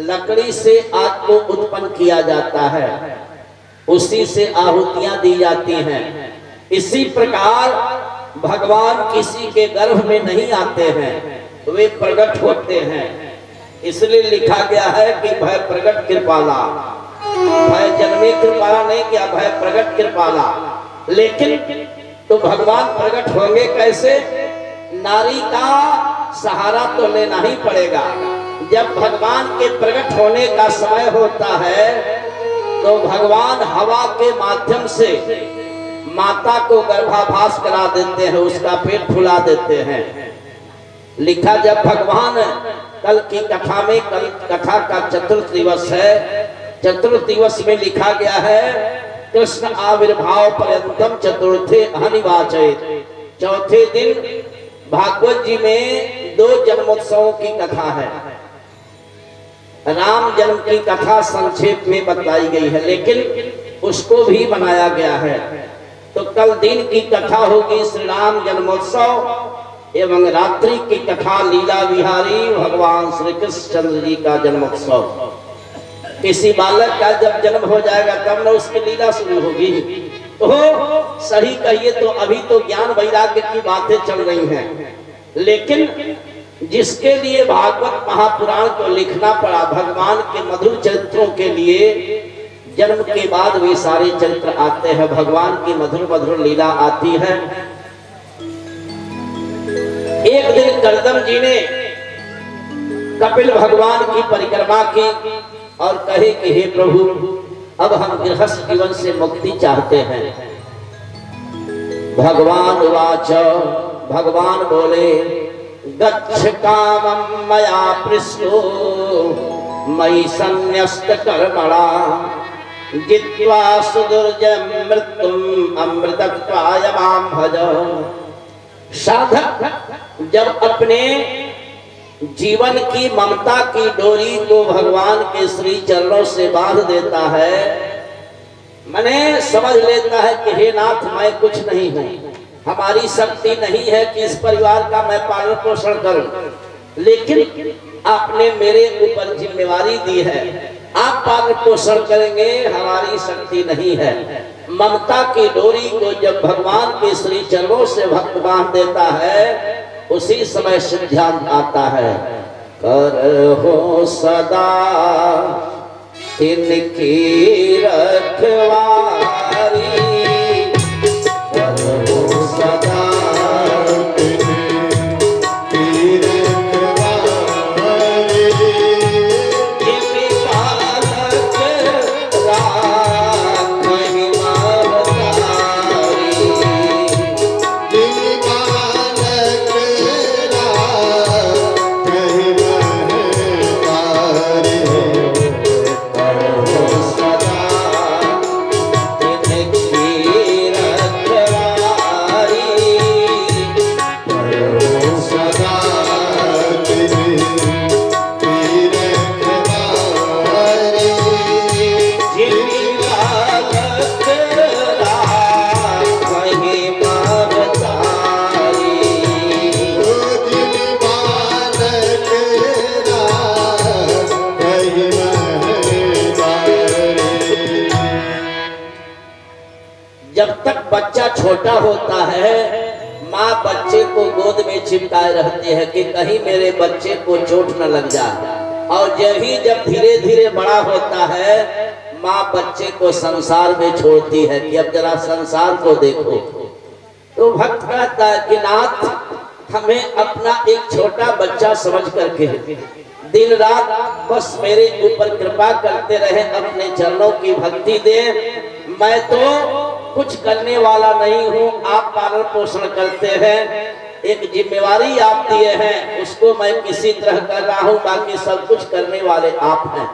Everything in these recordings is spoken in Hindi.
लकड़ी से आग को उत्पन्न किया जाता है, उसी से आहुतियां दी जाती हैं। इसी प्रकार भगवान किसी के गर्भ में नहीं आते हैं, वे प्रकट होते हैं। इसलिए लिखा गया है कि भय प्रकट कृपाला, भय जन्मे कृपाला नहीं किया, भय प्रकट कृपाला। लेकिन तो भगवान प्रकट होंगे कैसे? नारी का सहारा तो लेना ही पड़ेगा। जब भगवान के प्रकट होने का समय होता है तो भगवान हवा के माध्यम से माता को गर्भाभास करा देते हैं, उसका पेट फुला देते हैं। लिखा जब भगवान कल की कथा में, कल कथा का चतुर्थ दिवस है, चतुर्थ दिवस में लिखा गया है कृष्ण आविर्भाव पर्यंतम चतुर्थे अनिवाचय। चौथे दिन भागवत जी में 2 जन्मोत्सवों की कथा है। राम जन्म की कथा संक्षेप में बताई गई है, लेकिन उसको भी बनाया गया है। तो कल दिन की कथा होगी श्री राम जन्मोत्सव एवं रात्रि की कथा लीला विहारी भगवान श्री कृष्ण चंद्र जी का जन्मोत्सव। किसी बालक का जब जन्म हो जाएगा तब न उसकी लीला शुरू होगी। तो सही कहिए तो अभी तो ज्ञान वैराग्य की बातें चल रही हैं, लेकिन जिसके लिए भागवत महापुराण को लिखना पड़ा, भगवान के मधुर चरित्रों के लिए जन्म के बाद वे सारे चरित्र आते हैं, भगवान की मधुर मधुर लीला आती है। एक दिन करदम जी ने कपिल भगवान की परिक्रमा की और कहे कि हे प्रभु, अब हम गृहस्थ जीवन से मुक्ति चाहते हैं। भगवान वाच, भगवान बोले गच्छ कामं मया पृष्टो मयि संन्यस्त कर्मणा जित्वा सुदुर्जयं मृत्युम अमृतत्वाय मां भज। साधक जब अपने जीवन की ममता की डोरी को भगवान के श्री चरणों से बांध देता है, मने समझ लेता है कि हे नाथ, मैं कुछ नहीं हूं, हमारी शक्ति नहीं है कि इस परिवार का मैं पालन पोषण करूं, लेकिन आपने मेरे ऊपर जिम्मेवारी दी है, आप पालन पोषण करेंगे, हमारी शक्ति नहीं है। ममता की डोरी को जब भगवान के श्री चरणों से भक्त बांध देता है, उसी समय सिद्धांत आता है, कर हो सदा इनकी रखवारी, कर हो सदा इनकी रखवारी, इनकी पालक राखहि महतारी, इनकी पालक राखहि महतारी, कर हो सदा इनकी रखवारी, कर हो सदा इनकी रखवारी, जिनकी पालक राखहि महतारी, जिनकी पालक राखहि महतारी। जब तक बच्चा छोटा होता है, माँ बच्चे को गोद में चिपकाए रहती है कि कहीं मेरे बच्चे को चोट न लग जाए, और जब धीरे धीरे बड़ा होता है, माँ बच्चे को संसार में छोड़ती है कि अब जरा संसार को देखो। तो भक्त कहता है कि नाथ, हमें अपना एक छोटा बच्चा समझ करके दिन रात बस मेरे ऊपर कृपा करते रहे, अपने चरणों की भक्ति दे। मैं तो कुछ करने वाला नहीं हूँ, आप पालन पोषण करते हैं, एक जिम्मेवारी आप दिए हैं, उसको मैं किसी तरह कर रहा हूँ, बाकी सब कुछ करने वाले आप हैं।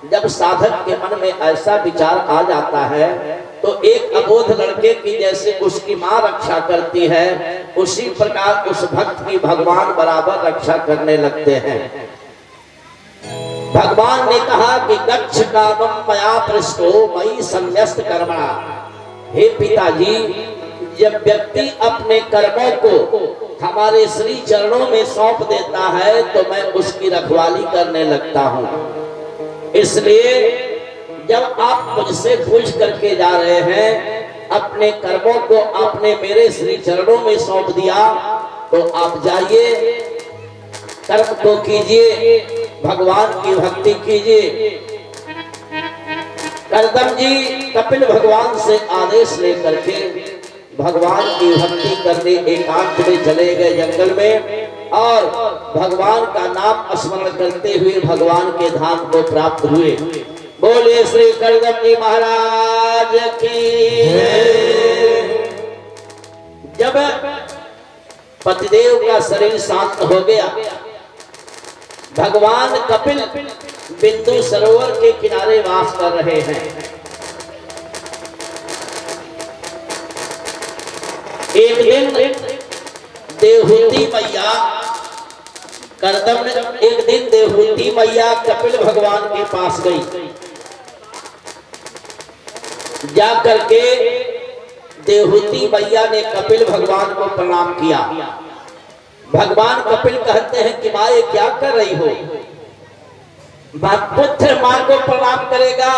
जब साधक के मन में ऐसा विचार आ जाता है तो एक अबोध लड़के की जैसे उसकी माँ रक्षा करती है, उसी प्रकार उस भक्त की भगवान बराबर रक्षा करने लगते हैं। भगवान ने कहा कि गच्छ कामं मया पृष्टो मयि संन्यस्त कर्मणा। हे पिताजी, जब व्यक्ति अपने कर्मों को हमारे श्री चरणों में सौंप देता है तो मैं उसकी रखवाली करने लगता हूँ। इसलिए जब आप मुझसे पूछ करके जा रहे हैं, अपने कर्मों को आपने मेरे श्री चरणों में सौंप दिया, तो आप जाइए, कर्म को कीजिए, भगवान की भक्ति कीजिए। करदम जी कपिल भगवान से आदेश लेकर के भगवान की भक्ति करने एकांत में चले गए जंगल में, और भगवान का नाम स्मरण करते हुए भगवान के धाम को प्राप्त हुए। बोले श्री करदम जी महाराज की। जब पतिदेव का शरीर शांत हो गया, भगवान कपिल बिंदु सरोवर के किनारे वास कर रहे हैं। एक दिन देवहूति मैया करदम ने एक दिन देवहूति मैया कपिल भगवान के पास गई। जा करके देवहूति मैया ने कपिल भगवान को प्रणाम किया। भगवान कपिल कहते हैं कि माँ ये क्या कर रही हो? पुत्र माँ को प्रणाम करेगा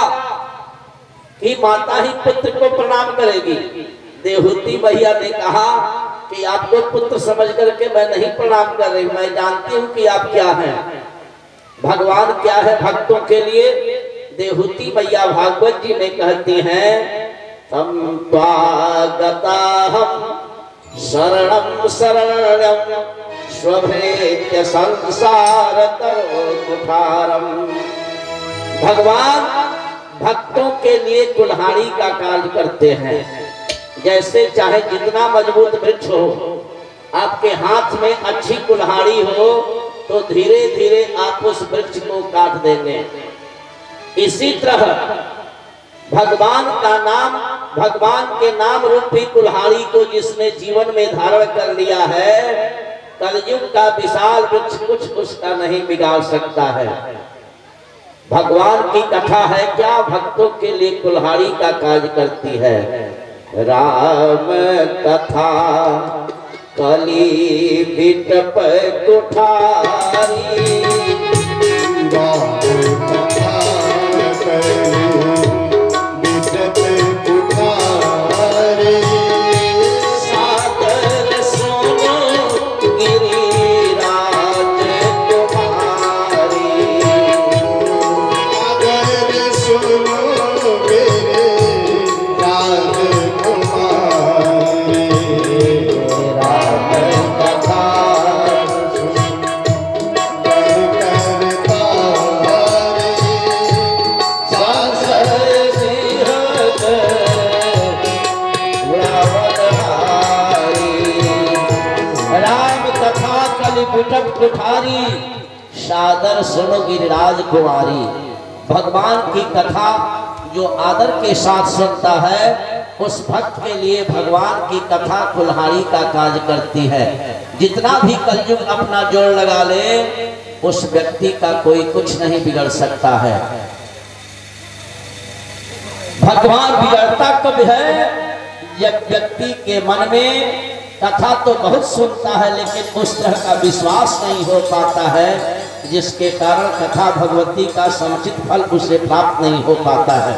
कि माता ही पुत्र को प्रणाम करेगी? देवहूति मैया ने कहा कि आपको पुत्र समझ करके मैं नहीं प्रणाम कर रही, मैं जानती हूँ कि आप क्या हैं, भगवान क्या है भक्तों के लिए। देवहूति मैया भागवत जी में कहती हैं, तम त्वागता हम शरणं शरणं स्वभेत्य संसार तरोकुठारम। भगवान भक्तों के लिए कुल्हाड़ी का कार्य करते हैं। जैसे चाहे जितना मजबूत वृक्ष हो, आपके हाथ में अच्छी कुल्हाड़ी हो तो धीरे धीरे आप उस वृक्ष को काट देंगे। इसी तरह भगवान का नाम, भगवान के नाम रूपी कुल्हाड़ी को जिसने जीवन में धारण कर लिया है, कलयुग का विशाल वृक्ष कुछ उसका नहीं बिगाड़ सकता है। भगवान की कथा है क्या, भक्तों के लिए कुल्हाड़ी का कार्य करती है। राम कथा कली बिटप कुठारी, कुठारी सादर सुनो गिरिराज कुमारी। भगवान की कथा जो आदर के साथ सुनता है, उस भक्त के लिए भगवान की कथा कुल्हाड़ी का कार्य करती है। जितना भी कलयुग अपना जोड़ लगा ले, उस व्यक्ति का कोई कुछ नहीं बिगड़ सकता है। भगवान बिगड़ता कब है? जब व्यक्ति के मन में कथा तो बहुत सुनता है, लेकिन उस तरह का विश्वास नहीं हो पाता है, जिसके कारण कथा भगवती का समुचित फल उसे प्राप्त नहीं हो पाता है।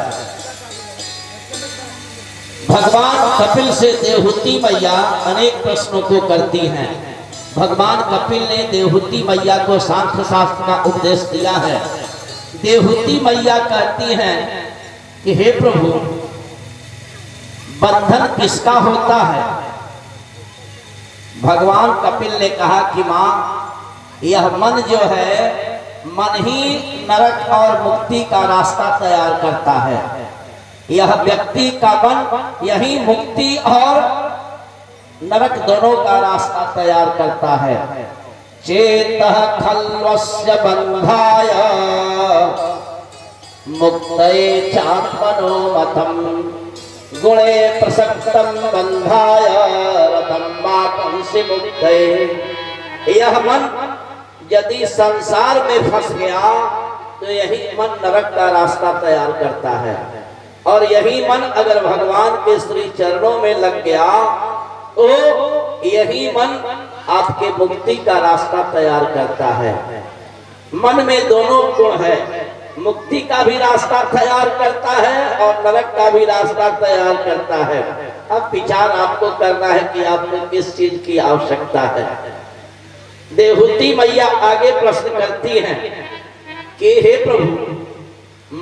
भगवान कपिल से देवहूति मैया अनेक प्रश्नों को करती हैं। भगवान कपिल ने देवहूति मैया को सांख्य शास्त्र का उपदेश दिया है। देवहूति मैया कहती हैं कि हे प्रभु, बंधन किसका होता है? भगवान कपिल ने कहा कि माँ, यह मन जो है, मन ही नरक और मुक्ति का रास्ता तैयार करता है। यह व्यक्ति का मन यही मुक्ति और नरक दोनों का रास्ता तैयार करता है। चेतः खल्वस्य बंधाय मुक्तये चात्मनो मतम्, गुणे प्रसक्तम बंधाय रतम वापंसि मुक्तये। यह मन यदि संसार में फंस गया तो यही मन नरक का रास्ता तैयार करता है, और यही मन अगर भगवान के श्री चरणों में लग गया तो यही मन आपके मुक्ति का रास्ता तैयार करता है। मन में दोनों गुण है, मुक्ति का भी रास्ता तैयार करता है और नरक का भी रास्ता तैयार करता है। अब विचार आपको करना है कि आपको किस चीज की आवश्यकता है। देवहूति मैया आगे प्रश्न करती हैं कि हे प्रभु,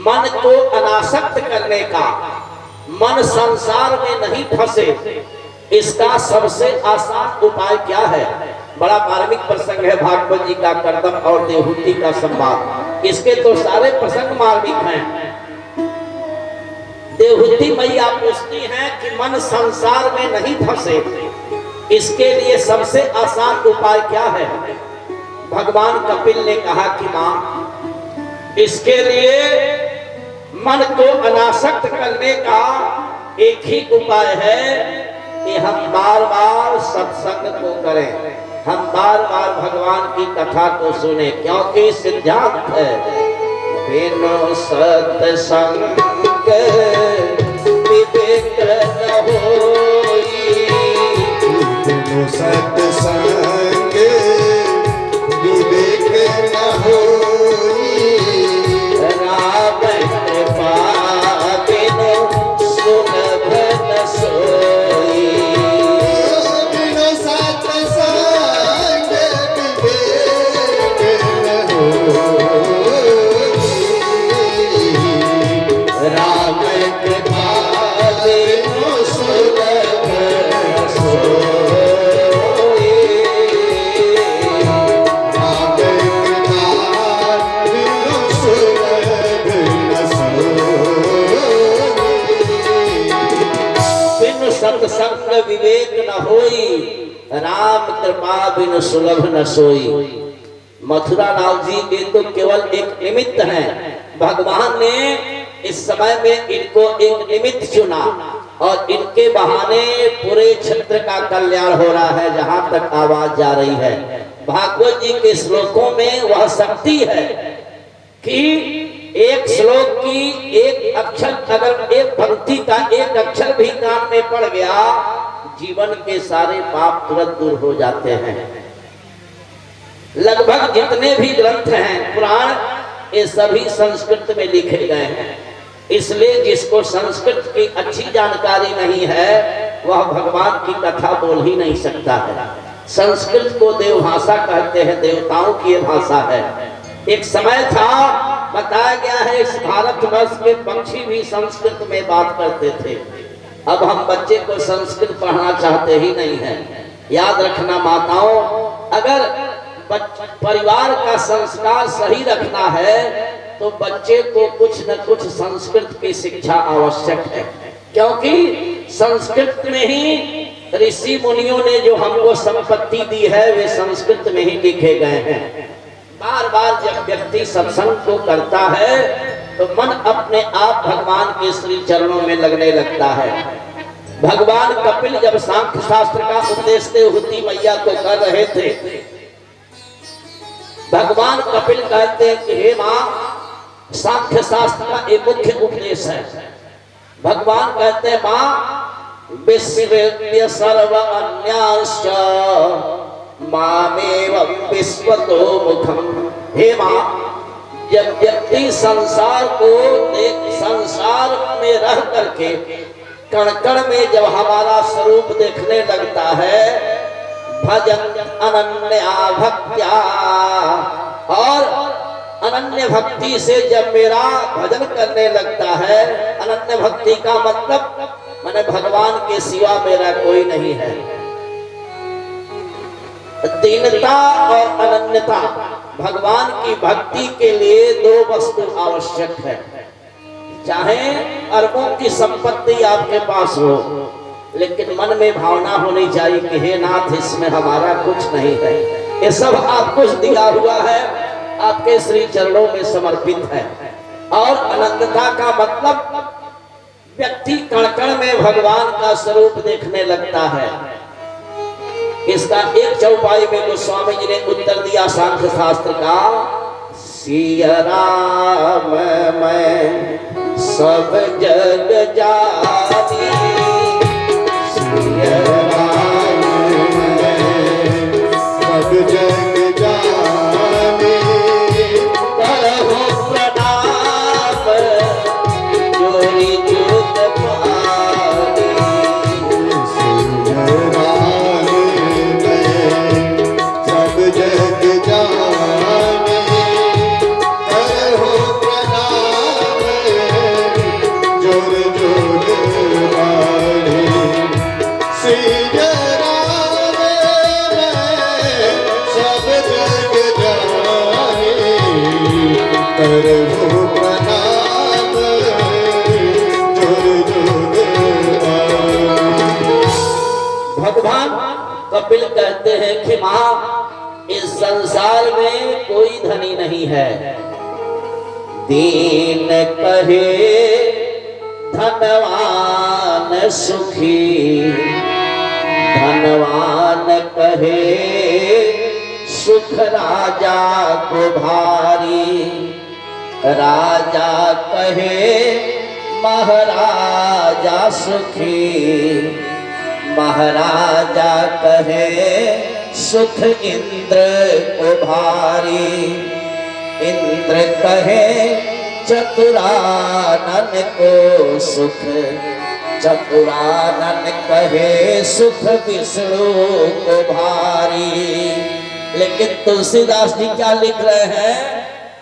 मन को अनासक्त करने का, मन संसार में नहीं फंसे, इसका सबसे आसान उपाय क्या है? बड़ा मार्मिक प्रसंग है भागवत जी का कर्दम और देवहूति का संवाद। इसके तो सारे प्रसंग मार्मिक हैं। देवहूति मैया पूछती हैं कि मन संसार में नहीं फंसे, इसके लिए सबसे आसान उपाय क्या है? भगवान कपिल ने कहा कि मां, इसके लिए मन को अनासक्त करने का एक ही उपाय है कि हम बार बार सत्संग को करें, हम बार बार भगवान की कथा को सुने, क्योंकि सिद्धांत है बिनु सत्संग विवेक न होई, बिनु सत्संग विवेक न होई, राम कृपा बिनु सुलभ न सोई, बिनु सत्संग विवेक न होई, राम कृपा बिनु सुलभ न सोई, राम कृपा बिनु सुलभ न सोई, बिनु सत्संग विवेक न होई, राम कृपा बिनु सुलभ न सोई। मथुरा लाल जी ये तो केवल एक निमित्त है। भगवान ने इस समय में इनको एक निमित्त चुना और इनके बहाने पूरे क्षेत्र का कल्याण हो रहा है। जहां तक आवाज जा रही है, भागवत जी के श्लोकों में वह शक्ति है कि एक श्लोक की एक अक्षर, अगर एक पंक्ति का एक अक्षर भी कान में पड़ गया, जीवन के सारे पाप तुरंत दूर हो जाते हैं। लगभग जितने भी ग्रंथ हैं पुराण, ये सभी संस्कृत में लिखे गए हैं। इसलिए जिसको संस्कृत की अच्छी जानकारी नहीं है वह भगवान की कथा बोल ही नहीं सकता है। संस्कृत को देवभाषा कहते हैं, देवताओं की ये भाषा है। एक समय था, बताया गया है, इस भारतवर्ष के पक्षी भी संस्कृत में बात करते थे। अब हम बच्चे को संस्कृत पढ़ना चाहते ही नहीं है। याद रखना माताओं, अगर परिवार का संस्कार सही रखना है तो बच्चे को कुछ न कुछ संस्कृत की शिक्षा आवश्यक है, क्योंकि संस्कृत में ही ऋषि मुनियों ने जो हमको संपत्ति दी है वे संस्कृत में ही लिखे गए हैं। बार बार जब व्यक्ति सत्संग को करता है तो मन अपने आप भगवान के श्री चरणों में लगने लगता है। भगवान कपिल जब सांख्य शास्त्र का उपदेश देवहूति मैया को कर रहे थे, भगवान कपिल कहते हैं कि हे मां, सांख्य शास्त्र का एक मुख्य उपदेश है। भगवान कहते हैं मां, विश्व सर्व अन्याश्च मामेवं विश्वतो मुखम। हे मां, जब व्यक्ति संसार को संसार में रह करके कण कण में जब हमारा स्वरूप देखने लगता है, भजन अनन्या भक्त्या, और अनन्य भक्ति से जब मेरा भजन करने लगता है, अनन्य भक्ति का मतलब माने भगवान के सिवा मेरा कोई नहीं है। दीनता और अनन्यता, भगवान की भक्ति के लिए दो वस्तु आवश्यक है। चाहे अरबों की संपत्ति आपके पास हो, लेकिन मन में भावना होनी चाहिए कि हे नाथ, इसमें हमारा कुछ नहीं है, ये सब आप कुछ दिया हुआ है, आपके श्री चरणों में समर्पित है। और अनंतता का मतलब व्यक्ति कण कण में भगवान का स्वरूप देखने लगता है। इसका एक चौपाई में गोस्वामी जी ने उत्तर दिया सांख्य शास्त्र का, सिया राम मैं सब जग जानी, सिया राम मैं सब जग जानी, करहु प्रणाम प्रभु प्रणाम जोर जोर भगवान कपिल कहते हैं कि मां, इस संसार में कोई धनी नहीं है। दीन कहे धनवान सुखी, धनवान कहे सुख राजा को भारी, राजा कहे महाराजा सुखी, महाराजा कहे सुख इंद्र को भारी, इंद्र कहे चतुरानन को सुख, चतुरानन कहे सुख विष्णु को भारी। लेकिन तुलसीदास जी क्या लिख रहे हैं?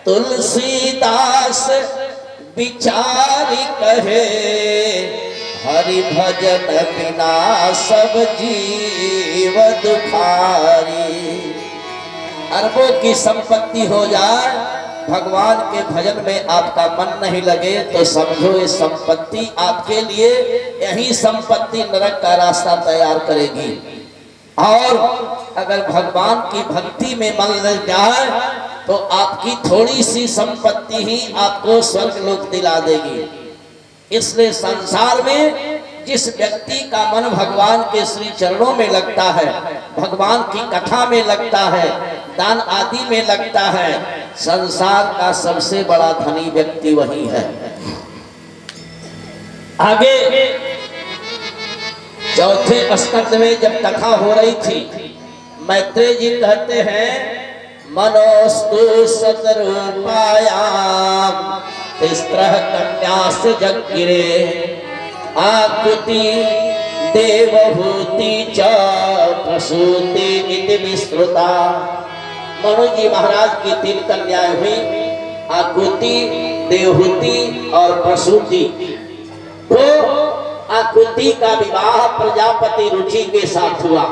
तुलसीदास विचारी कहे, हरि भजन बिना सब जीव दुखारी। अरबों की संपत्ति हो जाए, भगवान के भजन में आपका मन नहीं लगे तो समझो ये संपत्ति आपके लिए, यही संपत्ति नरक का रास्ता तैयार करेगी। और अगर भगवान की भक्ति में मन लग जाए तो आपकी थोड़ी सी संपत्ति ही आपको स्वर्ग लोक दिला देगी। इसलिए संसार में जिस व्यक्ति का मन भगवान के श्री चरणों में लगता है, भगवान की कथा में लगता है, दान आदि में लगता है, संसार का सबसे बड़ा धनी व्यक्ति वही है। आगे चौथे स्कंद में जब कथा हो रही थी, मैत्रेय जी कहते हैं मनोस्तु सतरूपायाम तिस्रः कन्यास जग्गिरे, आकृति देवहूति च प्रसूति इति विस्तृता। मनु जी महाराज की 3 कन्याएं हुई, आकृति, देवहूति और प्रसूति। तो आकृति का विवाह प्रजापति ऋषि के साथ हुआ।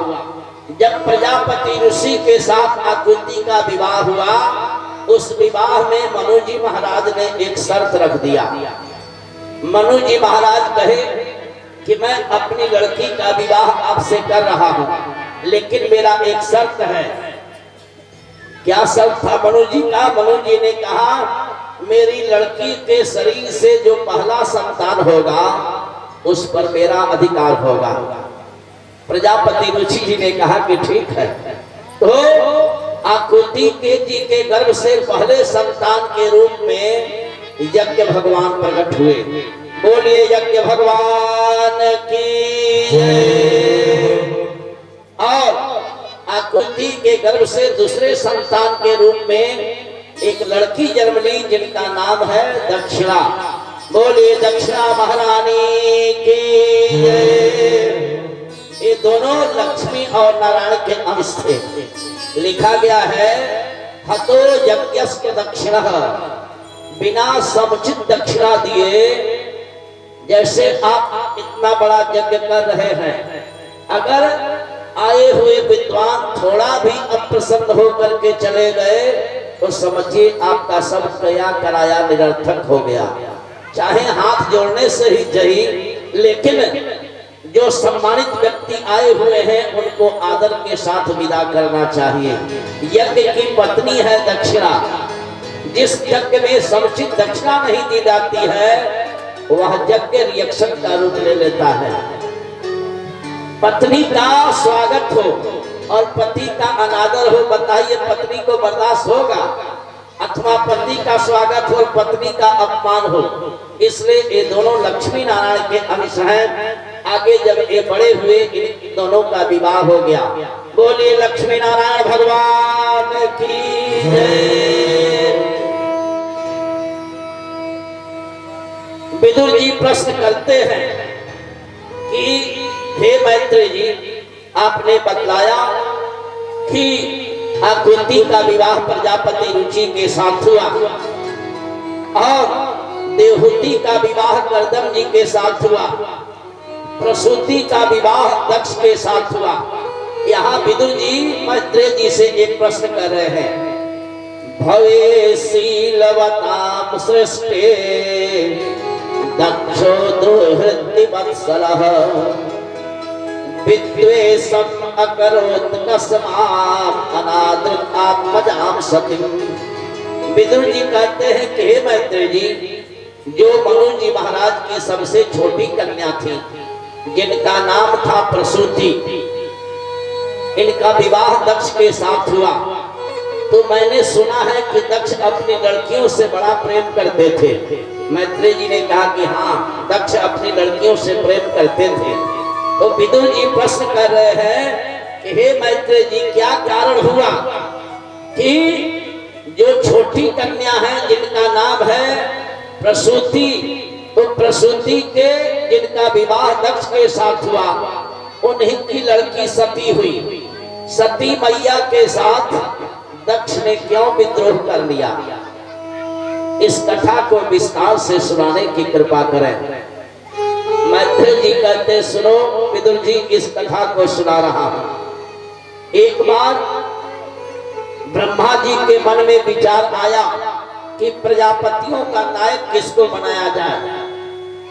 जब प्रजापति ऋषि के साथ आकृति का विवाह हुआ, उस विवाह में मनु जी महाराज ने एक शर्त रख दिया। मनु जी महाराज कहे कि मैं अपनी लड़की का विवाह आपसे कर रहा हूं, लेकिन मेरा एक शर्त है। क्या शर्त था मनु जी का? मनु जी ने कहा मेरी लड़की के शरीर से जो पहला संतान होगा उस पर मेरा अधिकार होगा। प्रजापति ऋषि जी ने कहा कि ठीक है। तो आकृति के जी के गर्भ से पहले संतान के रूप में यज्ञ भगवान प्रकट हुए। बोलिए यज्ञ भगवान की जय। और आकृति के गर्भ से दूसरे संतान के रूप में एक लड़की जन्म ली जिनका नाम है दक्षिणा। बोलिए दक्षिणा महारानी की जय। ये दोनों लक्ष्मी और नारायण के अंश थे। लिखा गया है हतो यज्ञस्य दक्षिणा, बिना समुचित दक्षिणा दिए, जैसे आप इतना बड़ा यज्ञ कर रहे हैं, अगर आए हुए विद्वान थोड़ा भी अप्रसन्न होकर के चले गए तो समझिए आपका सब क्रिया कराया निरर्थक हो गया। चाहे हाथ जोड़ने से ही सही, लेकिन जो सम्मानित व्यक्ति आए हुए हैं उनको आदर के साथ विदा करना चाहिए। यज्ञ की पत्नी है दक्षिणा। जिस यज्ञ में समुचित दक्षिणा नहीं दी जाती है वह यज्ञ रिएक्शन का रूप ले लेता है। पत्नी का स्वागत हो और पति का अनादर हो, बताइए पत्नी को बर्दाश्त होगा? अथवा पति का स्वागत हो और पत्नी का अपमान हो। इसलिए ये दोनों लक्ष्मी नारायण के अंश हैं। आगे जब ये बड़े हुए इन दोनों का विवाह हो गया। बोलिए लक्ष्मी नारायण भगवान की जय। विदुर जी प्रश्न करते हैं कि हे मैत्रेय जी, आपने बतलाया कि आकृति का विवाह प्रजापति ऋषि के साथ हुआ और देवहूति का विवाह कर्दम जी के साथ हुआ, प्रसूति का विवाह दक्ष के साथ हुआ। यहाँ विदुर जी मैत्रेय जी से एक प्रश्न कर रहे हैं। भवे शीलवतां सृष्टे दक्षो दुर्हृति वत्सलः विद्वेषम् अकरोत् कस्मात् अनादृत् आत्मजां सतीं। विदुर जी कहते हैं कि हे मैत्रेय जी, जो मनु जी महाराज की सबसे छोटी कन्या थी, जिनका नाम था प्रसूति, इनका विवाह दक्ष के साथ हुआ। तो मैंने सुना है कि दक्ष अपनी लड़कियों से बड़ा प्रेम करते थे। मैत्रेय जी ने कहा कि हाँ, दक्ष अपनी लड़कियों से प्रेम करते थे। तो विदुर जी प्रश्न कर रहे हैं कि हे मैत्रेय जी, क्या कारण हुआ कि जो छोटी कन्या है जिनका नाम है प्रसूति, तो प्रसूति के जिनका विवाह दक्ष के साथ हुआ, उन्हीं की लड़की सती हुई। सती मैया के साथ दक्ष ने क्यों विद्रोह कर लिया? इस कथा को विस्तार से सुनाने की कृपा करें। मैत्रेय जी कहते, सुनो विदुर जी, इस कथा को सुना रहा हूं। एक बार ब्रह्मा जी के मन में विचार आया कि प्रजापतियों का नायक किसको बनाया जाए।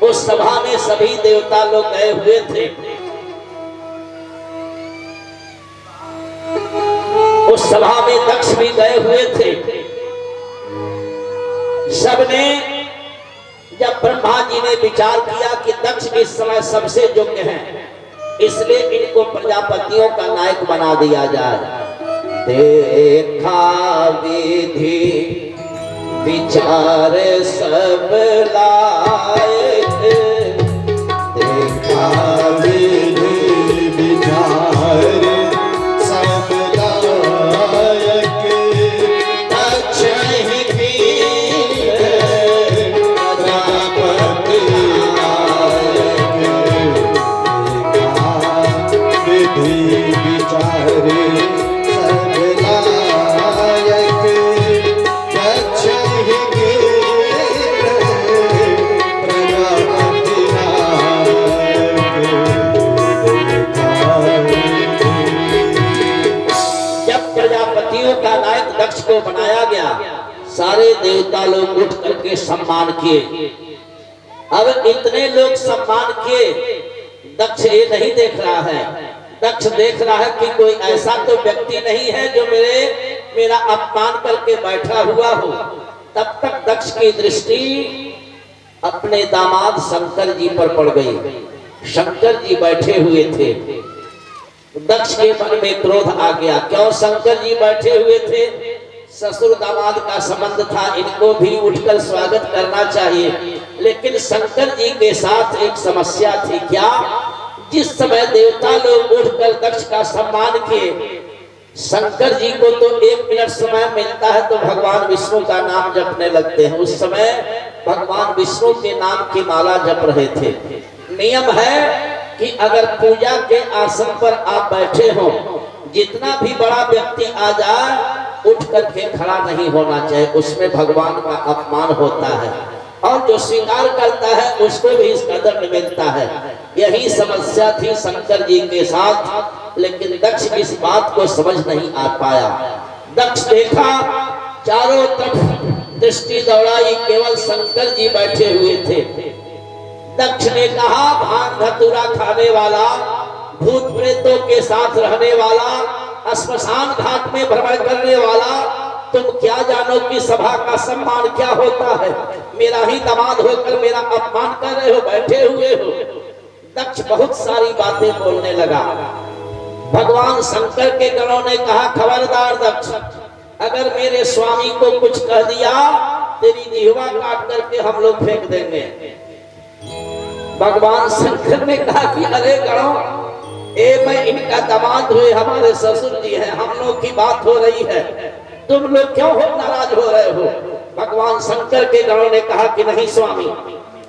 उस सभा में सभी देवता लोग गए हुए थे। उस सभा में दक्ष भी गए हुए थे। सबने, जब ब्रह्मा जी ने विचार किया कि दक्ष इस समय सबसे योग्य हैं, इसलिए इनको प्रजापतियों का नायक बना दिया जाए। देखा विधि विचार सब लायक, देखा विधि विचार सब लायक, दक्ष ही वीर प्रजापति नायक। देखा विधि विचार सब लायक, दक्ष ही वीर प्रजापति नायक। जब प्रजापतियों का नायक दक्ष को बनाया गया, सारे देवता लोग उठ करके सम्मान किए। अब इतने लोग सम्मान किए, दक्ष ये नहीं देख रहा है। दक्ष देख रहा है कि कोई ऐसा तो व्यक्ति नहीं है जो मेरा अपमान करके बैठा हुआ हो। तब तक दक्ष की दृष्टि अपने दामाद शंकर जी पर पड़ गई। शंकर जी बैठे हुए थे। दक्ष के मन में क्रोध आ गया। क्यों शंकर जी बैठे हुए थे? ससुर दामाद का संबंध था, इनको भी उठकर स्वागत करना चाहिए। लेकिन शंकर जी के साथ एक समस्या थी। क्या? जिस समय देवता लोग उठकर दक्ष का सम्मान किए, शंकर जी को तो 1 मिनट समय मिलता है तो भगवान विष्णु का नाम जपने लगते हैं। उस समय भगवान विष्णु के नाम की माला जप रहे थे। नियम है कि अगर पूजा के आसन पर आप बैठे हो, जितना भी बड़ा व्यक्ति आ जाए उठ करके खड़ा नहीं होना चाहिए, उसमें भगवान का अपमान होता है। और जो श्रृंगार करता है उसको भी इसका दंड मिलता है। यही समस्या थी शंकर जी के साथ, लेकिन दक्ष इस बात को समझ नहीं आ पाया। दक्ष देखा, चारों तरफ दृष्टि दौड़ाई, केवल शंकर जी बैठे हुए थे। दक्ष ने कहा, भांग धतूरा खाने वाला, भूत प्रेतों के साथ रहने वाला, श्मशान घाट में भ्रमण करने वाला, तुम क्या जानो कि सभा का सम्मान क्या होता है? मेरा ही दामाद होकर मेरा अपमान कर रहे हो, बैठे हुए हो। दक्ष बहुत सारी बातें बोलने लगा। भगवान शंकर के गणों ने कहा, खबरदार दक्ष, अगर मेरे स्वामी को कुछ कह दिया, तेरी जिह्वा काट करके हम लोग फेंक देंगे। भगवान शंकर ने कहा कि अरे गणों, मैं इनका दामाद हुए, हमारे ससुर जी हैं, हम लोग की बात हो रही है, तुम लोग क्यों हो नाराज हो रहे हो? भगवान शंकर के गणों ने कहा कि नहीं स्वामी,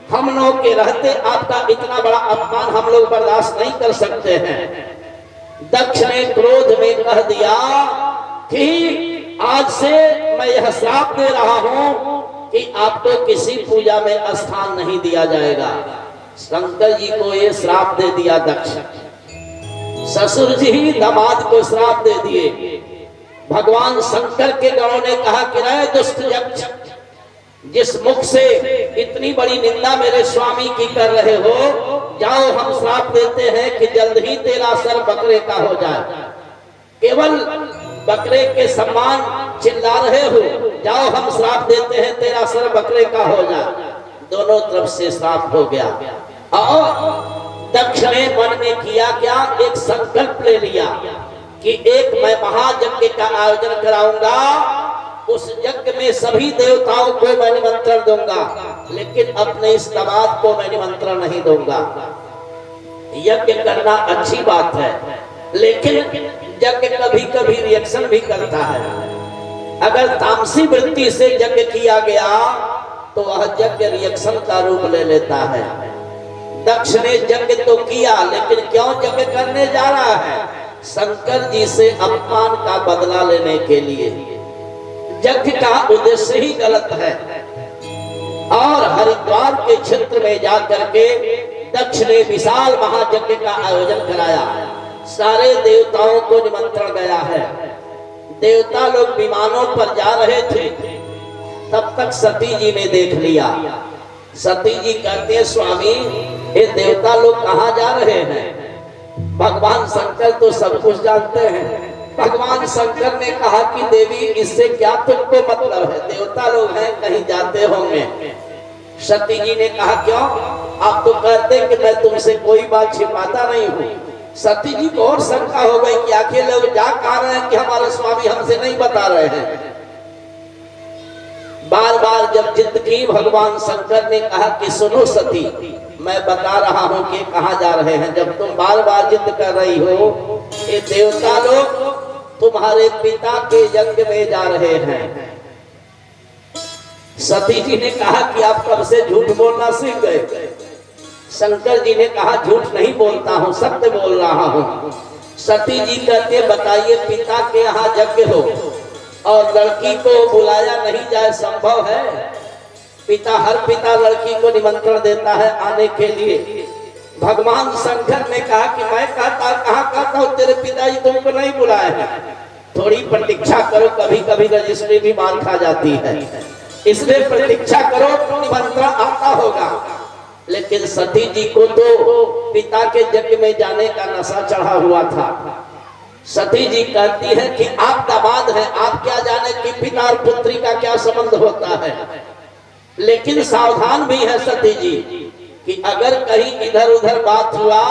हम लोग के रहते आपका इतना बड़ा अपमान हम लोग बर्दाश्त नहीं कर सकते हैं। दक्ष ने क्रोध में कह दिया कि आज से मैं यह श्राप दे रहा हूं कि आपको किसी पूजा में स्थान नहीं दिया जाएगा। शंकर जी को ये श्राप दे दिया दक्ष। ससुर जी दामाद को श्राप दे दिए। भगवान शंकर के गणों ने कहा कि रे दुष्ट यक्ष, जिस मुख से इतनी बड़ी निंदा मेरे स्वामी की कर रहे हो, जाओ हम श्राप देते हैं कि जल्द ही तेरा सर बकरे का हो जाए। केवल बकरे के समान चिल्ला रहे हो, जाओ हम श्राप देते हैं तेरा सर बकरे का हो जाए। दोनों तरफ से श्राप हो गया। और दक्ष ने मन में किया क्या, एक संकल्प ले लिया कि एक मैं महायज्ञ का आयोजन कराऊंगा, उस यज्ञ में सभी देवताओं को मैं निमंत्रण दूंगा, लेकिन अपने इस दामाद को मैं निमंत्रण नहीं दूंगा। यज्ञ करना अच्छी बात है, लेकिन यज्ञ कभी कभी रिएक्शन भी करता है। अगर तामसी वृत्ति से यज्ञ किया गया तो वह यज्ञ रिएक्शन का रूप ले लेता है। दक्ष ने यज्ञ तो किया, लेकिन क्यों यज्ञ करने जा रहा है? शंकर जी से अपमान का बदला लेने के लिए। यज्ञ का उद्देश्य ही गलत है। और हरिद्वार के क्षेत्र में जाकर के दक्ष ने विशाल महायज्ञ का आयोजन कराया। सारे देवताओं को निमंत्रण गया है। देवता लोग विमानों पर जा रहे थे, तब तक सती जी ने देख लिया। सती जी कहते हैं, स्वामी ये देवता लोग कहाँ जा रहे हैं? भगवान शंकर तो सब कुछ जानते हैं। भगवान शंकर ने कहा कि देवी इससे क्या तुमको मतलब है, देवता लोग हैं कहीं जाते होंगे। सती जी ने कहा क्यों? आप तो कहते कि मैं तुमसे कोई बात छिपाता नहीं हूँ। सती जी को और शंका हो गई कि आखिर लोग जा कहा रहे हैं कि हमारे स्वामी हमसे नहीं बता रहे हैं। बार बार जब जिद की, भगवान शंकर ने कहा कि सुनो सती, मैं बता रहा हूं कि कहां जा रहे हैं। जब तुम बार बार जिद कर रही हो, ये देवता लोग तुम्हारे पिता के यज्ञ में जा रहे हैं। सती जी ने कहा कि आप कब से झूठ बोलना सीख गए? शंकर जी ने कहा झूठ नहीं बोलता हूं, सत्य बोल रहा हूं। सती जी कहते बताइए, पिता के यहाँ यज्ञ हो और लड़की को बुलाया नहीं जाए, संभव है? हर पिता लड़की को निमंत्रण देता है आने के लिए। भगवान शंकर ने कहा कि मैं कहता हूँ तेरे पिताजी तुमको नहीं बुलाए हैं, थोड़ी प्रतीक्षा करो, कभी कभी रजिस्ट्री भी मार खा जाती है, इसलिए प्रतीक्षा करो, निमंत्रण आता होगा। लेकिन सती जी को तो पिता के यज्ञ में जाने का नशा चढ़ा हुआ था। सती जी कहती है कि आप दामाद हैं, आप क्या जाने कि पिता और पुत्री का क्या संबंध होता है। लेकिन सावधान भी है सती जी कि अगर कहीं इधर उधर बात हुआ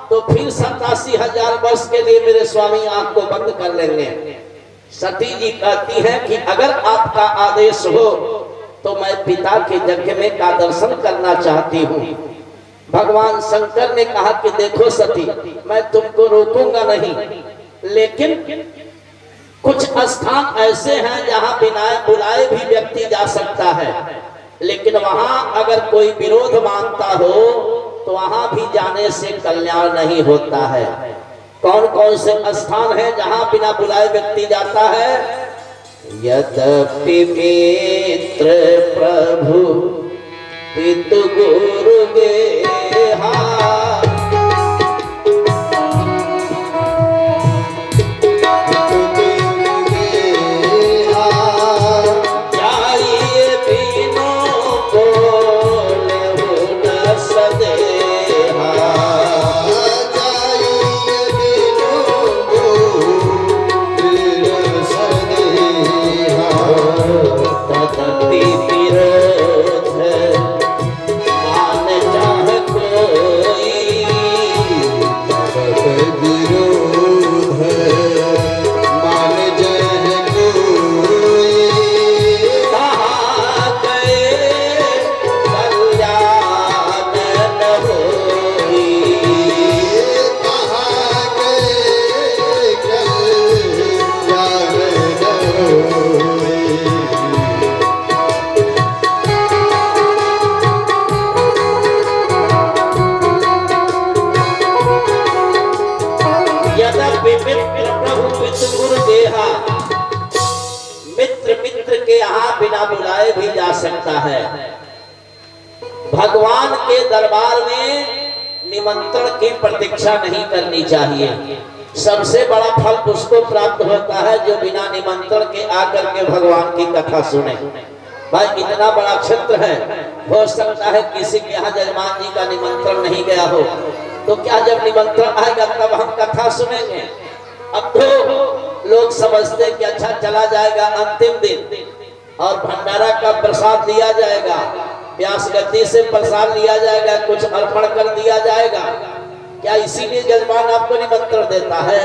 तो फिर 87,000 वर्ष के लिए मेरे स्वामी आंख को बंद कर लेंगे। सती जी कहती है कि अगर आपका आदेश हो तो मैं पिता के यज्ञ में का दर्शन करना चाहती हूँ। भगवान शंकर ने कहा कि देखो सती, मैं तुमको रोकूंगा नहीं, लेकिन कुछ स्थान ऐसे हैं जहाँ बिना बुलाए भी व्यक्ति जा सकता है, लेकिन वहां अगर कोई विरोध मानता हो तो वहां भी जाने से कल्याण नहीं होता है। कौन कौन से स्थान है जहां बिना बुलाए व्यक्ति जाता है? यद्यपि मित्र प्रभु पितु गुरु गेहा, बिना बुलाए भी जा सकता है। भगवान के दरबार में निमंत्रण की प्रतीक्षा नहीं करनी चाहिए। सबसे बड़ा फल उसको प्राप्त होता है जो बिना निमंत्रण के आकर के भगवान की कथा सुने। भाई इतना बड़ा क्षेत्र है, हो सकता है किसी के यहाँ जजमान जी का निमंत्रण नहीं गया हो, तो क्या जब निमंत्रण आएगा तब हम कथा सुनेंगे? अब तो लोग समझते हैं कि अच्छा चला जाएगा अंतिम दिन और भंडारा का प्रसाद दिया जाएगा, व्यास गति से प्रसाद लिया जाएगा, कुछ अर्पण कर दिया जाएगा। क्या इसीलिए जजमान आपको निमंत्रण देता है?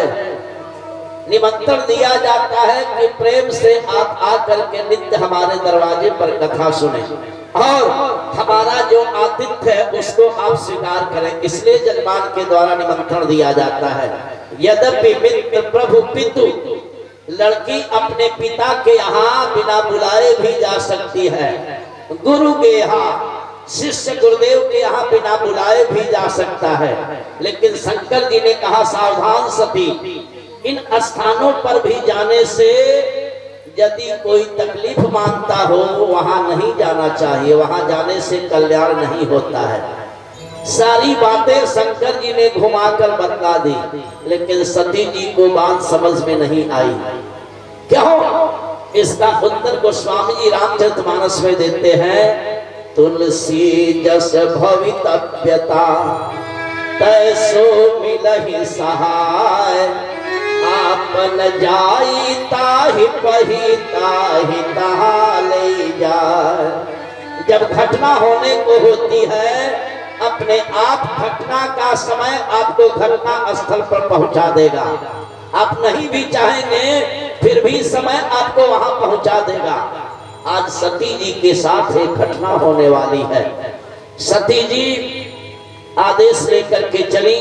निमंत्रण दिया जाता है कि प्रेम से आप आकर के नित्य हमारे दरवाजे पर कथा सुने और हमारा जो आतिथ्य है उसको आप स्वीकार करें, इसलिए जजमान के द्वारा निमंत्रण दिया जाता है। यद्यपि मित्र प्रभु पितु, लड़की अपने पिता के यहाँ बिना बुलाए भी जा सकती है, गुरु के यहाँ, शिष्य गुरुदेव के यहाँ बिना बुलाए भी जा सकता है, लेकिन शंकर जी ने कहा सावधान सती, इन स्थानों पर भी जाने से यदि कोई तकलीफ मानता हो वहां नहीं जाना चाहिए, वहां जाने से कल्याण नहीं होता है। सारी बातें शंकर जी ने घुमाकर बता दी, लेकिन सती जी को बात समझ में नहीं आई। क्यों? इसका उत्तर गोस्वामी जी रामचरितमानस में देते हैं, तुलसी जस भवितव्यता तैसो मिलहि सहाय, आपन जाई ताहि पही ताहि तहा ले जाए। जब घटना होने को होती है, अपने आप घटना का समय आपको घटना स्थल पर पहुंचा देगा। आप नहीं भी चाहेंगे फिर भी समय आपको वहां पहुंचा देगा। आज सती जी के साथ एक घटना होने वाली है। सती जी आदेश लेकर के चली,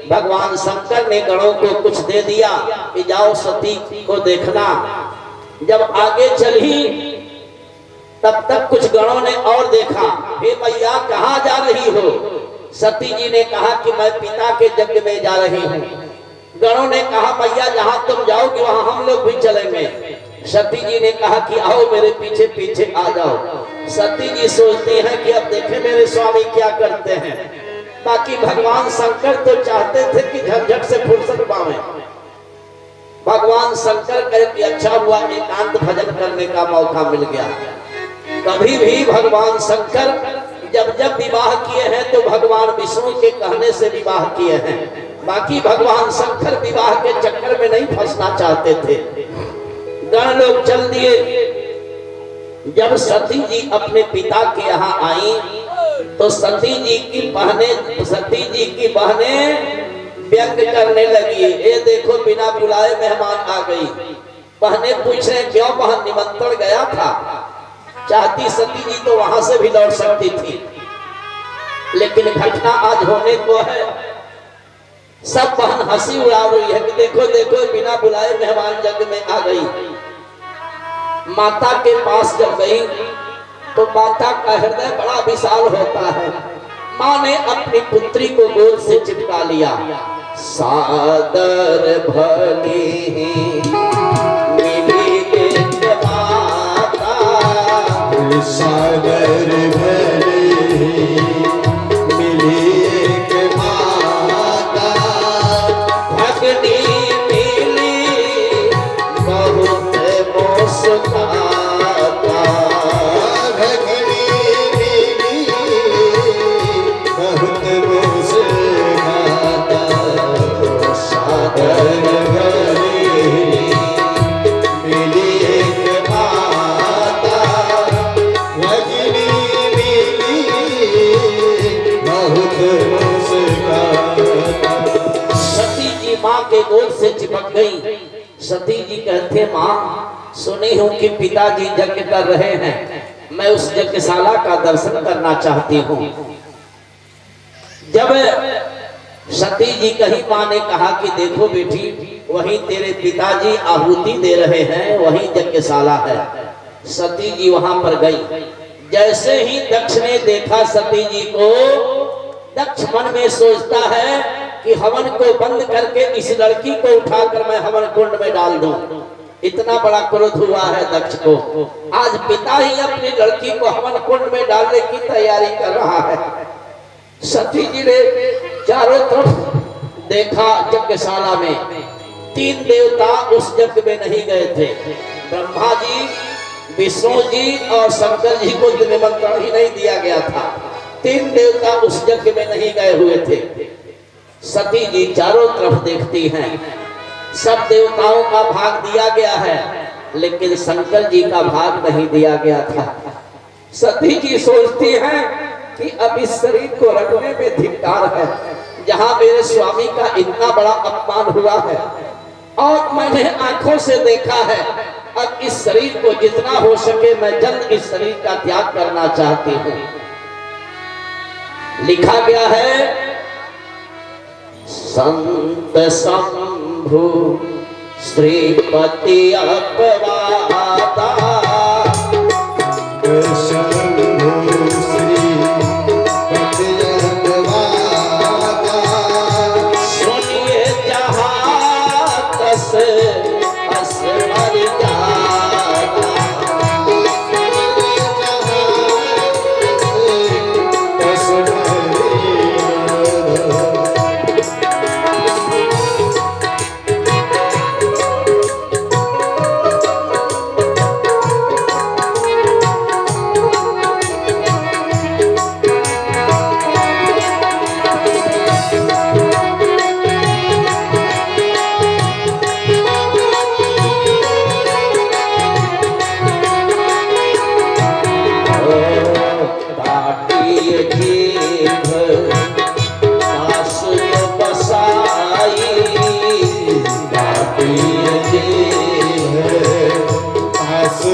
भगवान शंकर ने गणों को कुछ दे दिया कि जाओ सती को देखना। जब आगे चली तब तक कुछ गणों ने और देखा, हे मैया कहाँ जा रही हो? सती जी ने कहा कि मैं पिता के यज्ञ में जा रही हूँ। गणों ने कहा मैया जहाँ तुम जाओगे वहां हम लोग भी चलेंगे। सती जी ने कहा कि आओ मेरे पीछे पीछे आ जाओ। सती जी सोचती हैं कि अब देखें मेरे स्वामी क्या करते हैं। बाकी भगवान शंकर तो चाहते थे कि झटझट से फुर्सत पावे। भगवान शंकर कहे कि अच्छा हुआ एकांत भजन करने का मौका मिल गया। कभी भी भगवान शंकर जब जब विवाह किए हैं तो भगवान विष्णु के कहने से विवाह किए हैं। बाकी भगवान शंकर विवाह के चक्कर में नहीं फंसना चाहते थे। गण लोग चल दिए। जब सती जी अपने पिता के यहाँ आई तो सती जी की बहनें व्यंग करने लगी, ये देखो बिना बुलाए मेहमान आ गई। बहनें पूछ रहे क्यों? बहन निमंत्रण गया था। चाहती सती जी तो वहां से भी लौट सकती थी, लेकिन घटना आज होने को है। सब बहन हंसी उड़ा रही है कि देखो देखो बिना बुलाए मेहमान यज्ञ में आ गई। माता के पास जब गई तो माता का हृदय बड़ा विशाल होता है। माँ ने अपनी पुत्री को गोद से चिपका लिया। सादर भली मिली एक माता, सादर भली मिली एक माता, भगनी मिली बहुत मुस्काता, भगनी मिली बहुत मुस्काता, सादर भली मिली एक माता, भगनी मिली बहुत मुस्काता। सती जी माँ के गोद से चिपक गई। सती जी कहते माँ सुनी हूँ कि पिताजी यज्ञ कर रहे हैं, मैं उस यज्ञशाला का दर्शन करना चाहती हूँ। जब सती जी कही, माँ ने कहा कि देखो बेटी वहीं तेरे पिताजी आहुति दे रहे हैं, वहीं यज्ञशाला है। सती जी वहां पर गई। जैसे ही दक्ष ने देखा सती जी को, दक्ष मन में सोचता है कि हवन को बंद करके इस लड़की को उठाकर मैं हवन कुंड में डाल दूं। इतना बड़ा क्रोध हुआ है दक्ष को। आज पिता ही अपनी लड़की को हवन कुंड में डालने की तैयारी कर रहा है। सती जी ने चारों तरफ देखा यज्ञशाला में, तीन देवता उस यज्ञ में नहीं गए थे। ब्रह्मा जी, विष्णु जी और शंकर जी को निमंत्रण ही नहीं दिया गया था। तीन देवता उस यज्ञ में नहीं गए हुए थे। सती जी चारों तरफ देखती हैं, सब देवताओं का भाग दिया गया है, लेकिन शंकर जी का भाग नहीं दिया गया था। सती जी सोचती हैं कि अब इस शरीर को रखने में धिक्कार है, जहां मेरे स्वामी का इतना बड़ा अपमान हुआ है और मैंने आंखों से देखा है। अब इस शरीर को जितना हो सके मैं जल्द इस शरीर का त्याग करना चाहती हूँ। लिखा गया है, संत शंभु श्रीपति अपवादा, सुनिए जहाँ तस असमर जाना।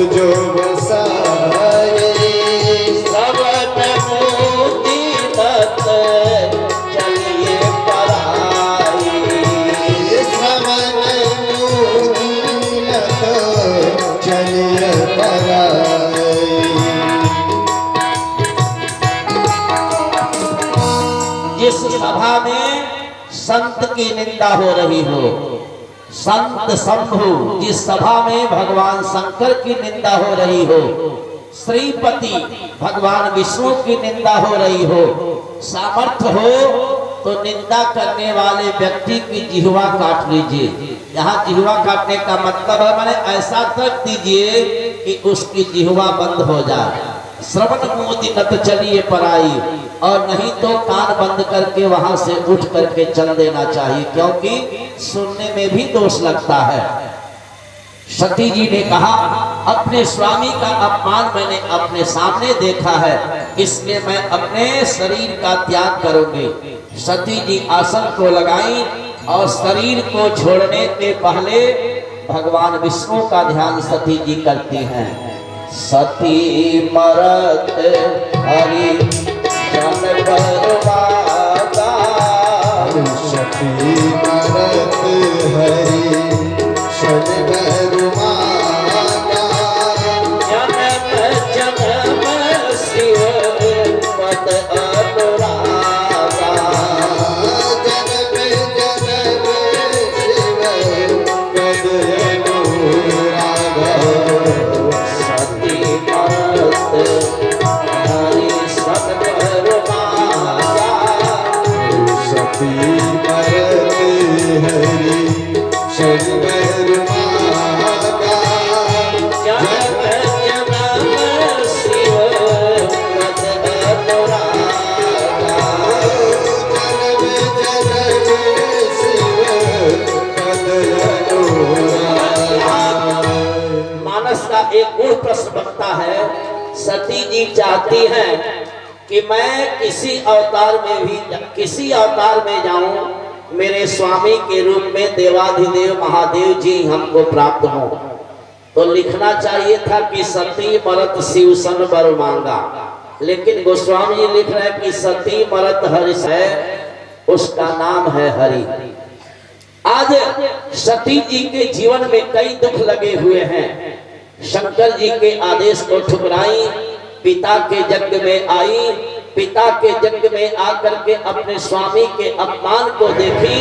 जो बसाए श्रवण मोती तत् चलिए पराई, श्रवण मूलक चलिए पराई। जिस सभा में संत की निंदा हो रही हो, संत शंभु जिस सभा में भगवान शंकर की निंदा हो रही हो, श्रीपति भगवान विष्णु की निंदा हो रही हो, सामर्थ्य हो तो निंदा करने वाले व्यक्ति की जिह्वा काट लीजिए। यहाँ जिह्वा काटने का मतलब है माने ऐसा तक दीजिए कि उसकी जिह्वा बंद हो जाए। श्रवण मोदी नत चलिए पराई, और नहीं तो कान बंद करके वहां से उठ करके चल देना चाहिए, क्योंकि सुनने में भी दोष लगता है। सती जी ने कहा, अपने स्वामी का अपमान मैंने अपने सामने देखा है, इसलिए मैं अपने शरीर का त्याग करूंगी। सती जी आसन को लगाई और शरीर को छोड़ने के पहले भगवान विष्णु का ध्यान सती जी करती हैं। सती मरत हरि जन बरवादा, सती मरत हरि शन बरवादा, जन्म जन्म शिव पद अनुरागा, जन्म जन्म शिव पद अनुरागा। सती मरत हरि सन बरवादा, सती मरत हरि शन बरवादा, जन्म जन्म शिव पद अनुरागा। जन्म जन्म शिव पद अनुरागा। मानस का एक गुण प्रश्न बनता है, सती जी चाहती हैं कि मैं किसी अवतार में जाऊं, मेरे स्वामी के रूप में देवाधिदेव महादेव जी हमको प्राप्त हो। तो लिखना चाहिए था कि सती मरत शिव सन बर मांगा, लेकिन गोस्वामी जी लिख रहे हैं कि सती मरत हरि है, उसका नाम है हरि। आज सती जी के जीवन में कई दुख लगे हुए हैं। शंकर जी के आदेश को ठुकराई, पिता के यज्ञ में आई, पिता के यज्ञ में आकर के अपने स्वामी के अपमान को देखी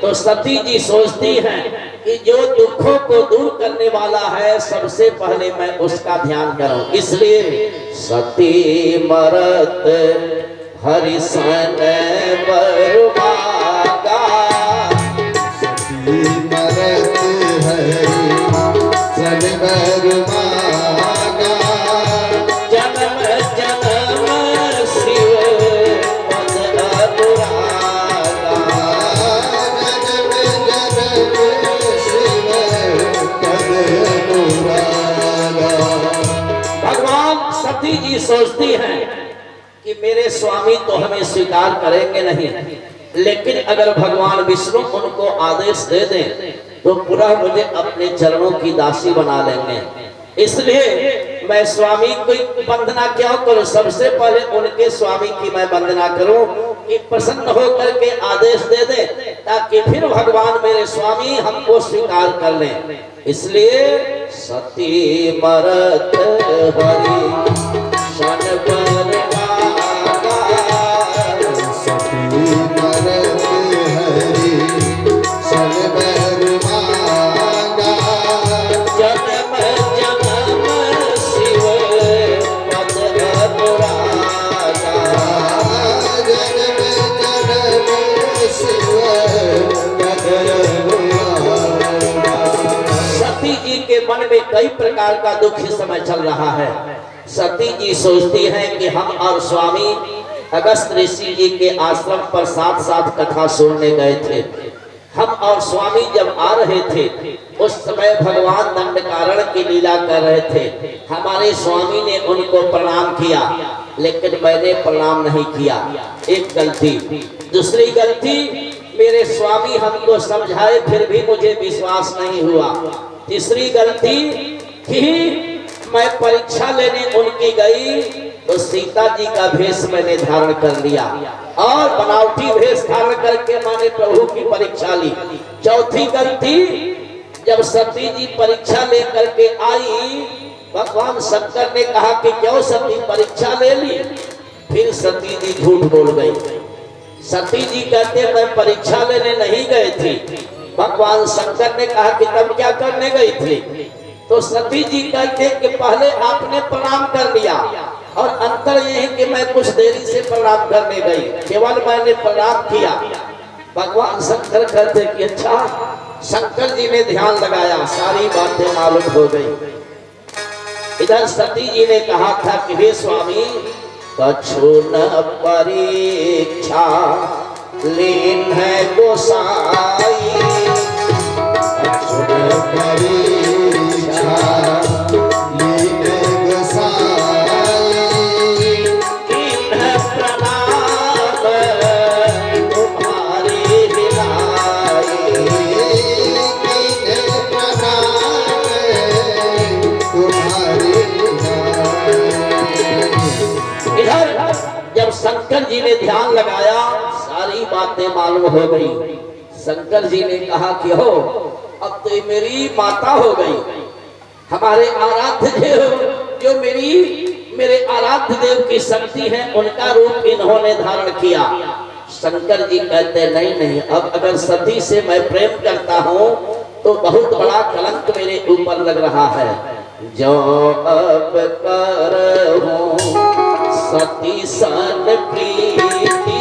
तो सती जी सोचती हैं कि जो दुखों को दूर करने वाला है सबसे पहले मैं उसका ध्यान करूं। इसलिए सती मरत हरि सन बरवादा, सती मरत सोचती हैं कि मेरे स्वामी तो हमें स्वीकार करेंगे नहीं, लेकिन अगर भगवान विष्णु उनको आदेश दे दें तो पुनः मुझे अपने चरणों की दासी बना लेंगे। इसलिए मैं स्वामी की वंदना क्यों करूं, सबसे पहले उनके स्वामी की मैं वंदना करूं कि प्रसन्न होकर के आदेश दे दे, ताकि फिर भगवान मेरे स्वामी हमको स्वीकार कर लें। इसलिए सती मरत हरि शन बरमागा, सती मरत हरि शन बरमागा, जन्म जन्म शिव पद अनुरागा। जन्म जन्म शिव पद अनुरागा। सती जी के मन में कई प्रकार का दुख इस समय चल रहा है। सती जी सोचती हैं कि हम और स्वामी अगस्त ऋषि जी के आश्रम पर साथ साथ कथा सुनने गए थे। हम और स्वामी जब आ रहे थे उस समय भगवान दंडकारण्य की लीला कर रहे थे। हमारे स्वामी ने उनको प्रणाम किया, लेकिन मैंने प्रणाम नहीं किया, एक गलती। दूसरी गलती, मेरे स्वामी हमको समझाए फिर भी मुझे विश्वास नहीं हुआ। तीसरी गलती कि मैं परीक्षा लेने उनकी गई तो सीता जी का भेष मैंने धारण कर लिया और बनावटी भेष धारण करके मैंने प्रभु की परीक्षा ली। चौथी गलती, जब सती जी परीक्षा लेकर के आई, भगवान शंकर ने कहा कि क्यों सती परीक्षा ले ली, फिर सती जी झूठ बोल गई। सती जी कहते मैं परीक्षा लेने नहीं गई थी। भगवान शंकर ने कहा कि तब क्या करने गई थी, तो सती जी कहते कि पहले आपने प्रणाम कर लिया और अंतर ये है कि मैं कुछ देरी से प्रणाम करने गई, केवल मैंने प्रणाम किया। भगवान शंकर कहते कि अच्छा। शंकर जी ने ध्यान लगाया, सारी बातें मालूम हो गई। इधर सती जी ने कहा था कि हे स्वामी, कछु न परीक्षा लीन है गोसाई, कछु न परीक्षा लीन गोसाई, इन्ह प्रणाम तुम्हारी हिलाई। कीन्ह प्रणाम तुम्हारी हिलाई। इधर जब शंकर जी ने ध्यान लगाया, सारी बातें मालूम हो गई। शंकर जी ने कहा कि हो, अब तो मेरी माता हो गई। हमारे आराध्य देव जो मेरे आराध्य देव की शक्ति है, उनका रूप इन्होंने धारण किया। शंकर जी कहते नहीं नहीं, अब अगर सती से मैं प्रेम करता हूँ तो बहुत बड़ा कलंक मेरे ऊपर लग रहा है। जो अब करहूं सती सन प्रीति,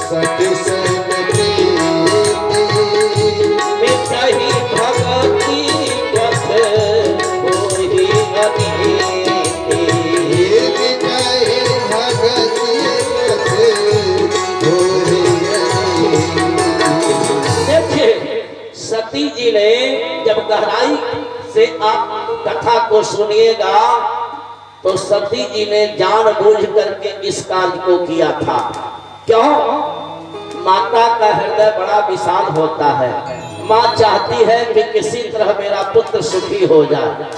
सती सन प्रीति, मिटहि भगति पथ होहि अनीति। विजय भगति पथ होहि अनीति। देखिए, सती जी ने जब गहराई से आप कथा को सुनिएगा तो सती जी ने जानबूझ करके इस कार्य को किया था। क्यों? माता का हृदय बड़ा विशाल होता है। माँ चाहती है कि किसी तरह मेरा पुत्र सुखी हो जाए।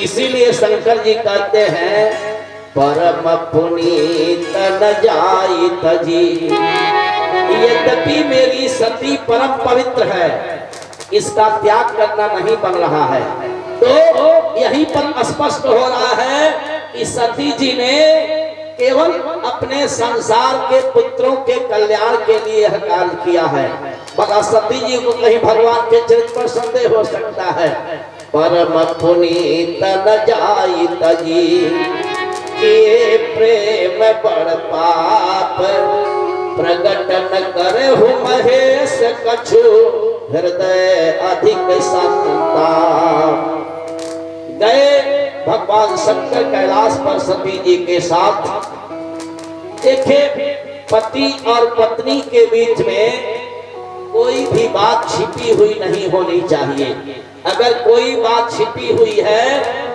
इसीलिए शंकर जी कहते हैं परम पुनीत न जाई तजी। यद्यपि मेरी सती परम पवित्र है, इसका त्याग करना नहीं बन रहा है। तो यहीं पर स्पष्ट हो रहा है कि सती जी ने केवल अपने संसार के पुत्रों के कल्याण के लिए यह कार्य किया है। मगर सती जी को कहीं भगवान के चरित्र पर संदेह हो सकता है। परम पुनीत न जाई तजी, के प्रेम बड़ पाप प्रगट न करे हो महेश कछु, हृदय अधिक संताप। गए भगवान शंकर कैलाश पर सती जी के साथ। देखे, पति और पत्नी के बीच में कोई भी बात छिपी हुई नहीं होनी चाहिए। अगर कोई बात छिपी हुई है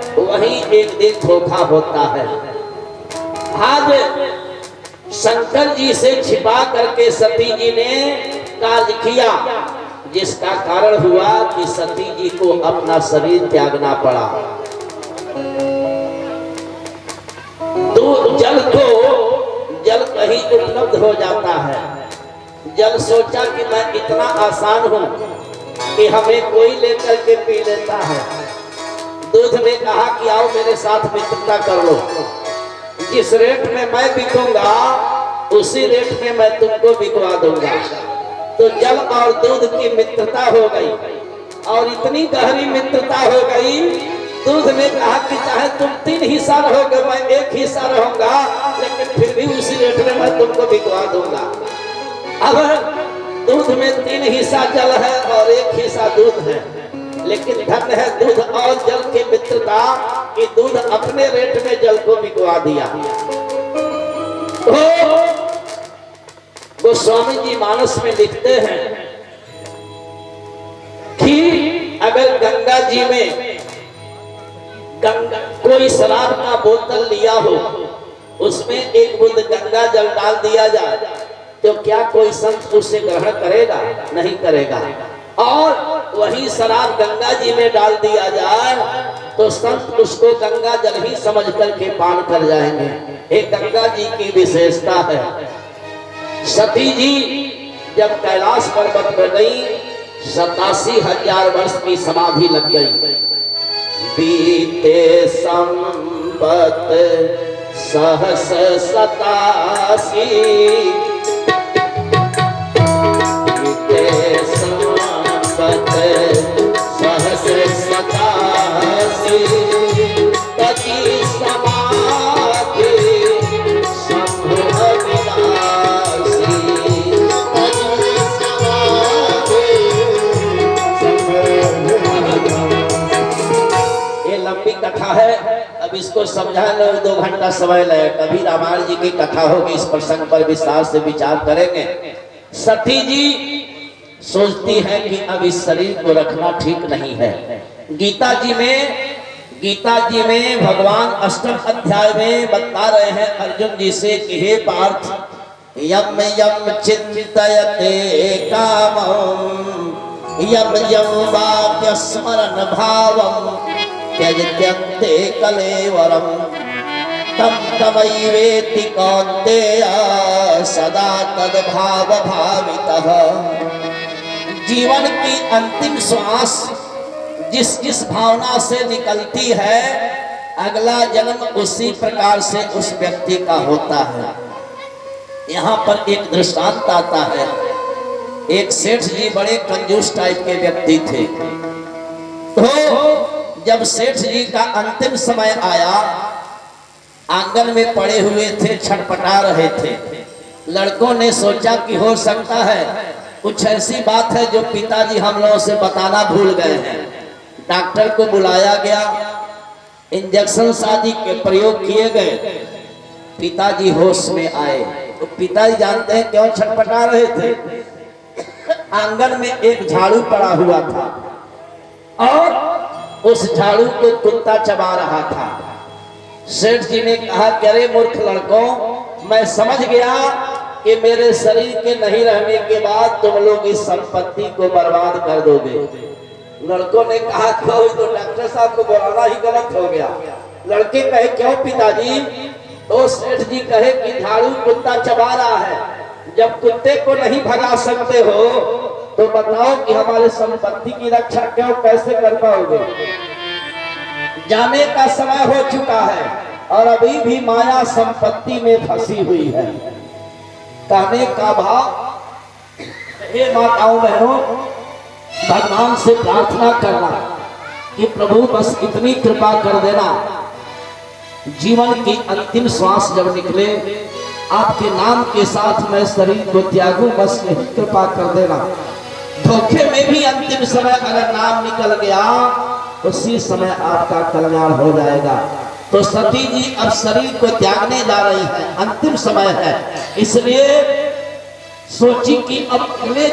तो वहीं एक दिन धोखा होता है। आज शंकर जी से छिपा करके सती जी ने कार्य किया, जिसका कारण हुआ कि सती जी को अपना शरीर त्यागना पड़ा। तो जल कहीं उपलब्ध हो जाता है। जल सोचा कि मैं इतना आसान हूं कि हमें कोई लेकर के पी लेता है। दूध ने कहा कि आओ मेरे साथ मित्रता कर लो, जिस रेट में मैं बिकूंगा उसी रेट में मैं तुमको बिकवा दूंगा। तो जल और दूध की मित्रता हो गई और इतनी गहरी मित्रता हो गई, दूध ने कहा कि चाहे तुम 3 हिस्सा रहोगे मैं 1 हिस्सा रहूंगा, लेकिन फिर भी उसी रेट में मैं तुमको बिकवा दूंगा। अब दूध में 3 हिस्सा जल है और 1 हिस्सा दूध है, लेकिन धन है दूध और जल की मित्रता कि दूध अपने रेट में जल को बिकवा दिया। गोस्वामी जी मानस में लिखते हैं कि अगर गंगा जी में कोई शराब का बोतल लिया हो, उसमें 1 बूंद गंगा जल डाल दिया जाए तो क्या कोई संत उसे ग्रहण करेगा? नहीं करेगा। और वही शराब गंगा जी में डाल दिया जाए तो संत उसको गंगा जल ही समझ करके पान कर जाएंगे। ये गंगा जी की विशेषता है। सती जी जब कैलाश पर्वत पर गई, 87,000 वर्ष की समाधि लग गई। बीते संपत सहस 87, बीते संपत सहस 87, पति समाधि शंभु अविनाशी। ये लंबी कथा है, अब इसको समझाने में 2 घंटा समय लगे। कभी रामायण जी की कथा होगी, इस प्रसंग पर विस्तार से विचार करेंगे। सती जी सोचती है कि अब इस शरीर को रखना ठीक नहीं है। गीता जी में भगवान 8वें अध्याय में बता रहे हैं अर्जुन जी से कि हे पार्थ, यम यम चिंतयते कामं यम यम वाप्य स्मरण भावं त्यजत्यन्ते कलेवरम तम तमैवेति कौन्तेय सदा तद्भाव भावितः। जीवन की अंतिम श्वास जिस भावना से निकलती है, अगला जन्म उसी प्रकार से उस व्यक्ति का होता है। यहाँ पर एक दृष्टांत आता है। एक सेठ जी बड़े कंजूस टाइप के व्यक्ति थे। तो जब सेठ जी का अंतिम समय आया, आंगन में पड़े हुए थे, छटपटा रहे थे। लड़कों ने सोचा कि हो सकता है कुछ ऐसी बात है जो पिताजी हम लोगों से बताना भूल गए हैं। डॉक्टर को बुलाया गया, इंजेक्शन आदि के प्रयोग किए गए। पिताजी होश में आए तो पिताजी जानते हैं क्यों छटपटा रहे थे। आंगन में एक झाड़ू पड़ा हुआ था और उस झाड़ू को कुत्ता चबा रहा था। सेठ जी ने कहा कि अरे मूर्ख लड़कों, मैं समझ गया कि मेरे शरीर के नहीं रहने के बाद तुम लोग इस संपत्ति को बर्बाद कर दोगे। लड़कों ने कहा क्यों, तो डॉक्टर साहब को बुलाना ही गलत हो गया। लड़के कहे क्यों पिताजी? तो सेठ जी कहे कि झाड़ू कुत्ता चबा रहा है, जब कुत्ते को नहीं भगा सकते हो तो बताओ कि हमारे संपत्ति की रक्षा क्यों कैसे कर पाओगे? जाने का समय हो चुका है और अभी भी माया संपत्ति में फंसी हुई है। कहने का भाव, हे माताओं बहनों, भगवान से प्रार्थना करना कि प्रभु बस इतनी कृपा कर देना, जीवन की अंतिम श्वास जब निकले आपके नाम के साथ मैं शरीर को त्यागूं, बस यही कृपा कर देना। धोखे में भी अंतिम समय अगर नाम निकल गया उसी समय आपका कल्याण हो जाएगा। तो सती जी अब शरीर को त्यागने जा रही है, अंतिम समय है, इसलिए सोची कि अब अगले